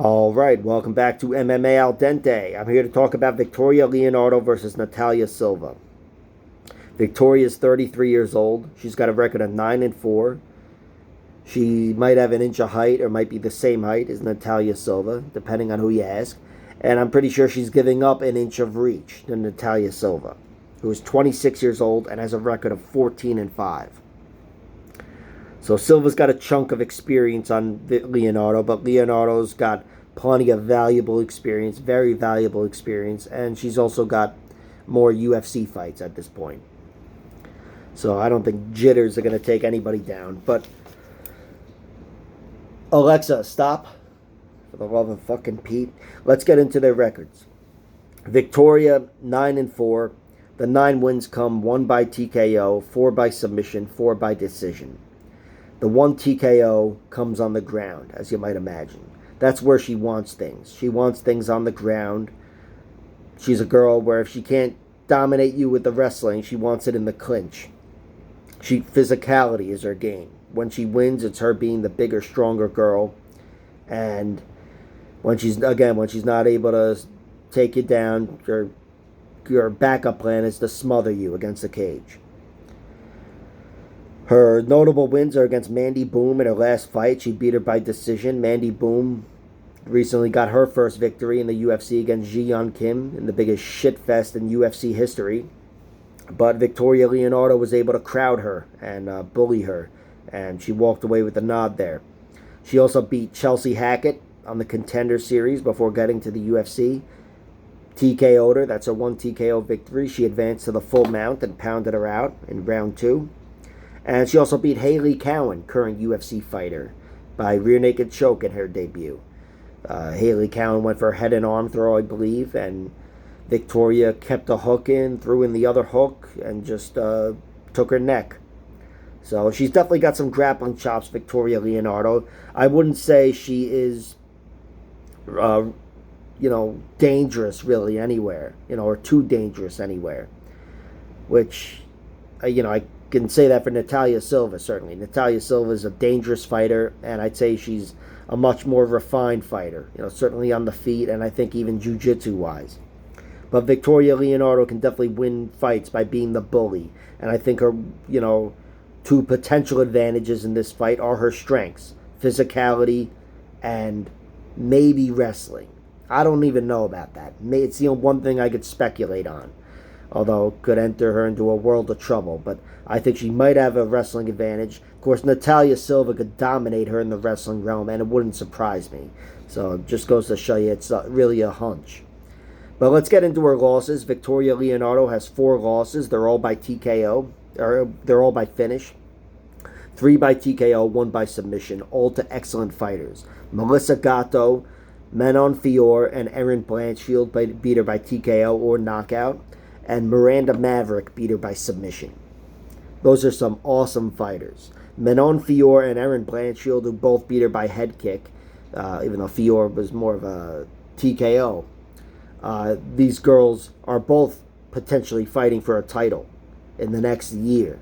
All right, welcome back to MMA Al Dente. I'm here to talk about Victoria Leonardo versus Natalia Silva. Victoria is 33 years old. She's got a record of 9-4. She might have an inch of height or might be the same height as Natalia Silva, depending on who you ask. And I'm pretty sure she's giving up an inch of reach to Natalia Silva, who is 26 years old and has a record of 14-5. So Silva's got a chunk of experience on Leonardo, but Leonardo's got plenty of valuable experience, very valuable experience, and she's also got more UFC fights at this point. So I don't think jitters are going to take anybody down. But Alexa, stop. For the love of fucking Pete. Let's get into their records. Victoria, 9-4. The 9 wins come 1 by TKO, 4 by submission, 4 by decision. The 1 TKO comes on the ground, as you might imagine. That's where she wants things. She wants things on the ground. She's a girl where if she can't dominate you with the wrestling, she wants it in the clinch. Physicality is her game. When she wins, it's her being the bigger, stronger girl. And when she's not able to take you down, your backup plan is to smother you against the cage. Her notable wins are against Mandy Boom in her last fight. She beat her by decision. Mandy Boom recently got her first victory in the UFC against Ji Yeon Kim in the biggest shitfest in UFC history. But Victoria Leonardo was able to crowd her and bully her, and she walked away with a nod there. She also beat Chelsea Hackett on the Contender Series before getting to the UFC. TKO'd her. That's her 1 TKO victory. She advanced to the full mount and pounded her out in round 2. And she also beat Haley Cowan, current UFC fighter, by rear naked choke in her debut. Haley Cowan went for a head and arm throw, I believe, and Victoria kept a hook in, threw in the other hook, and just took her neck. So she's definitely got some grappling chops, Victoria Leonardo. I wouldn't say she is, dangerous really anywhere, or too dangerous anywhere. Which, I can say that for Natalia Silva, certainly. Natalia Silva is a dangerous fighter, and I'd say she's a much more refined fighter, certainly on the feet, and I think even jiu-jitsu-wise. But Victoria Leonardo can definitely win fights by being the bully, and I think her, 2 potential advantages in this fight are her strengths, physicality, and maybe wrestling. I don't even know about that. It's the one thing I could speculate on, although could enter her into a world of trouble. But I think she might have a wrestling advantage. Of course, Natalia Silva could dominate her in the wrestling realm, and it wouldn't surprise me. So it just goes to show you it's really a hunch. But let's get into her losses. Victoria Leonardo has 4 losses. They're all by TKO, or they're all by finish. 3 by TKO, 1 by submission, all to excellent fighters. Melissa Gatto, Manon Fior, and Erin Blanchfield beat her by TKO or knockout. And Miranda Maverick beat her by submission. Those are some awesome fighters. Manon Fior and Erin Blanchfield, who both beat her by head kick, even though Fior was more of a TKO. These girls are both potentially fighting for a title in the next year,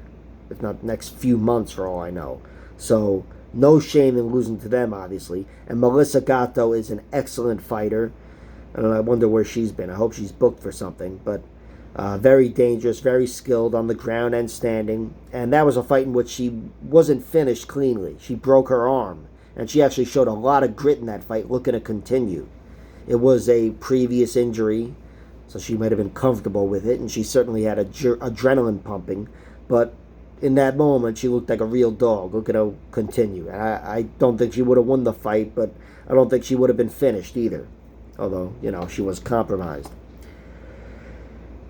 if not next few months for all I know. So no shame in losing to them, obviously. And Melissa Gatto is an excellent fighter. And I wonder where she's been. I hope she's booked for something. But very dangerous, very skilled on the ground and standing. And that was a fight in which she wasn't finished cleanly. She broke her arm. And she actually showed a lot of grit in that fight, looking to continue. It was a previous injury, so she might have been comfortable with it. And she certainly had adrenaline pumping. But in that moment, she looked like a real dog, looking to continue. And I don't think she would have won the fight, but I don't think she would have been finished either. Although, she was compromised.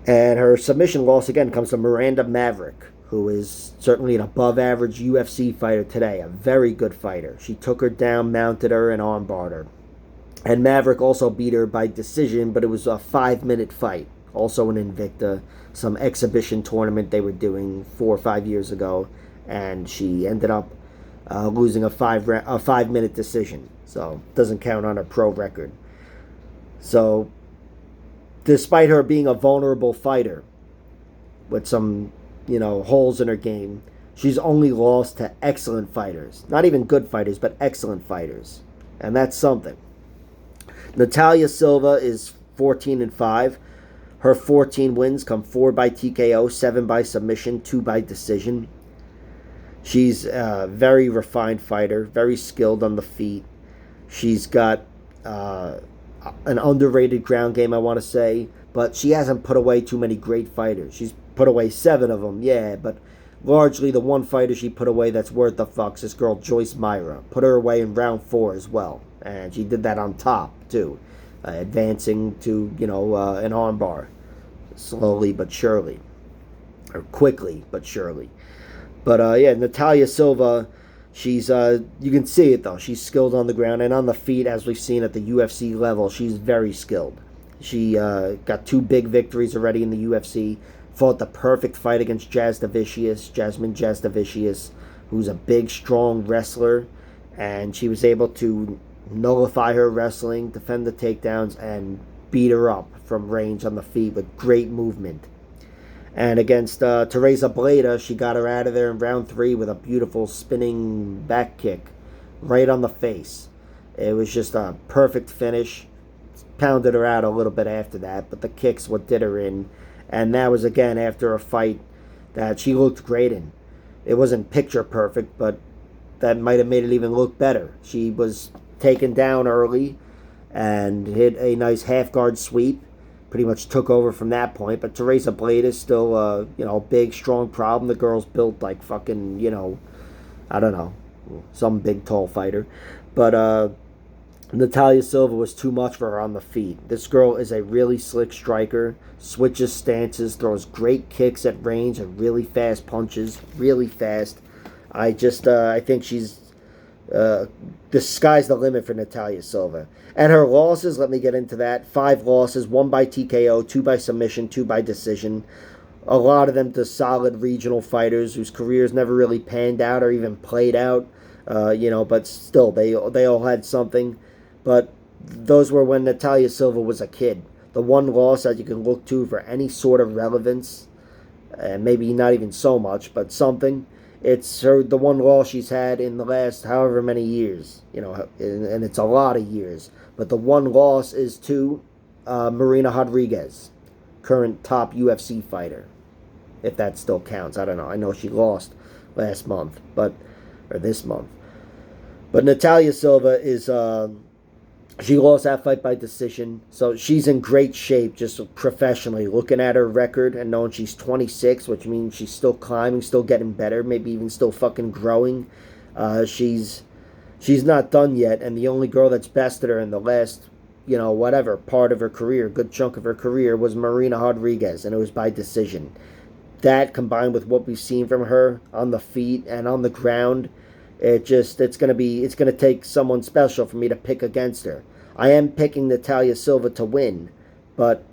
And her submission loss, again, comes to Miranda Maverick, who is certainly an above-average UFC fighter today, a very good fighter. She took her down, mounted her, and armbarred her. And Maverick also beat her by decision, but it was a 5-minute fight. Also an Invicta, some exhibition tournament they were doing 4 or 5 years ago, and she ended up losing a 5-minute decision. So doesn't count on her pro record. So despite her being a vulnerable fighter with some, holes in her game, she's only lost to excellent fighters. Not even good fighters, but excellent fighters. And that's something. Natalia Silva is 14-5. Her 14 wins come 4 by TKO, 7 by submission, 2 by decision. She's a very refined fighter, very skilled on the feet. She's got an underrated ground game, I want to say, but she hasn't put away too many great fighters. She's put away 7 of them, yeah, but largely the one fighter she put away that's worth the fucks, this girl Joyce Myra. Put her away in round 4 as well, and she did that on top, too, advancing to, an armbar, slowly but surely, or quickly but surely. But yeah, Natalia Silva, she's you can see it though. She's skilled on the ground and on the feet, as we've seen at the UFC level. She's very skilled. She got 2 big victories already in the UFC. Fought the perfect fight against Jasmine Jasdavicius, who's a big, strong wrestler, and she was able to nullify her wrestling, defend the takedowns, and beat her up from range on the feet with great movement. And against Teresa Bleda, she got her out of there in round 3 with a beautiful spinning back kick right on the face. It was just a perfect finish. Pounded her out a little bit after that, but the kick's what did her in. And that was, again, after a fight that she looked great in. It wasn't picture perfect, but that might have made it even look better. She was taken down early and hit a nice half-guard sweep. Pretty much took over from that point. But Teresa Blade is still, a big, strong problem. The girl's built like fucking, I don't know, some big, tall fighter. But Natalia Silva was too much for her on the feet. This girl is a really slick striker, switches stances, throws great kicks at range and really fast punches, really fast. I think she's, the sky's the limit for Natalia Silva. And her losses, let me get into that. 5 losses, 1 by TKO, 2 by submission, 2 by decision. A lot of them to solid regional fighters whose careers never really panned out or even played out. But still, they all had something. But those were when Natalia Silva was a kid. The one loss that you can look to for any sort of relevance, and maybe not even so much, but something, it's the one loss she's had in the last however many years, and it's a lot of years. But the one loss is to Marina Rodriguez, current top UFC fighter, if that still counts. I don't know. I know she lost last month, or this month. But Natalia Silva is, she lost that fight by decision, so she's in great shape just professionally. Looking at her record and knowing she's 26, which means she's still climbing, still getting better, maybe even still fucking growing. She's not done yet, and the only girl that's bested her in the last, part of her career, good chunk of her career, was Marina Rodriguez, and it was by decision. That, combined with what we've seen from her on the feet and on the ground, it's gonna take someone special for me to pick against her. I am picking Natalia Silva to win, but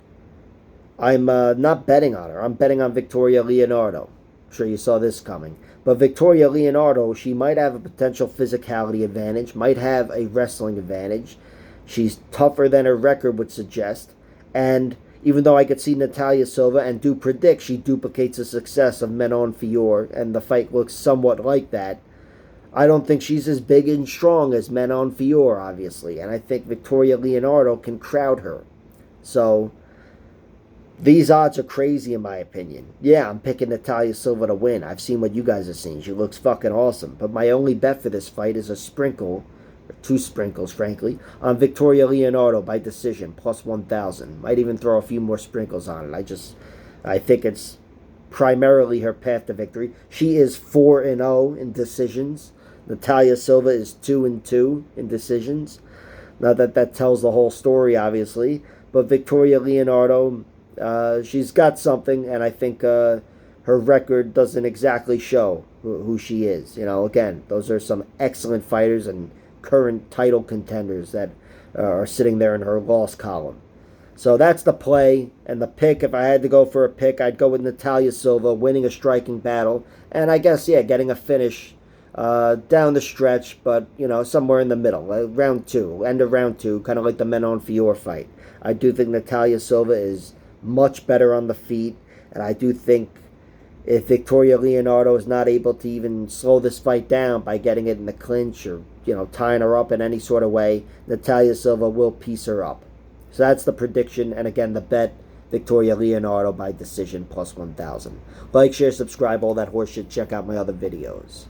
I'm not betting on her. I'm betting on Victoria Leonardo. I'm sure you saw this coming. But Victoria Leonardo, she might have a potential physicality advantage, might have a wrestling advantage. She's tougher than her record would suggest. And even though I could see Natalia Silva and do predict she duplicates the success of Manon Fiorot, and the fight looks somewhat like that, I don't think she's as big and strong as Manon Fiorot, obviously. And I think Victoria Leonardo can crowd her. So these odds are crazy in my opinion. Yeah, I'm picking Natalia Silva to win. I've seen what you guys have seen. She looks fucking awesome. But my only bet for this fight is a sprinkle, or 2 sprinkles, frankly, on Victoria Leonardo by decision, plus 1,000. Might even throw a few more sprinkles on it. I think it's primarily her path to victory. She is 4-0 in decisions. Natalia Silva is 2-2 in decisions. Not that that tells the whole story, obviously, but Victoria Leonardo, she's got something, and I think her record doesn't exactly show who she is. Again, those are some excellent fighters and current title contenders that are sitting there in her loss column. So that's the play, and the pick, if I had to go for a pick, I'd go with Natalia Silva winning a striking battle, and I guess, getting a finish down the stretch, but, somewhere in the middle, round 2, end of round 2, kind of like the Manon Fiorot fight. I do think Natalia Silva is much better on the feet, and I do think If Victoria Leonardo is not able to even slow this fight down by getting it in the clinch or, tying her up in any sort of way, Natalia Silva will piece her up. So that's the prediction, and again, the bet, Victoria Leonardo by decision plus 1,000. Like, share, subscribe, all that horseshit. Check out my other videos.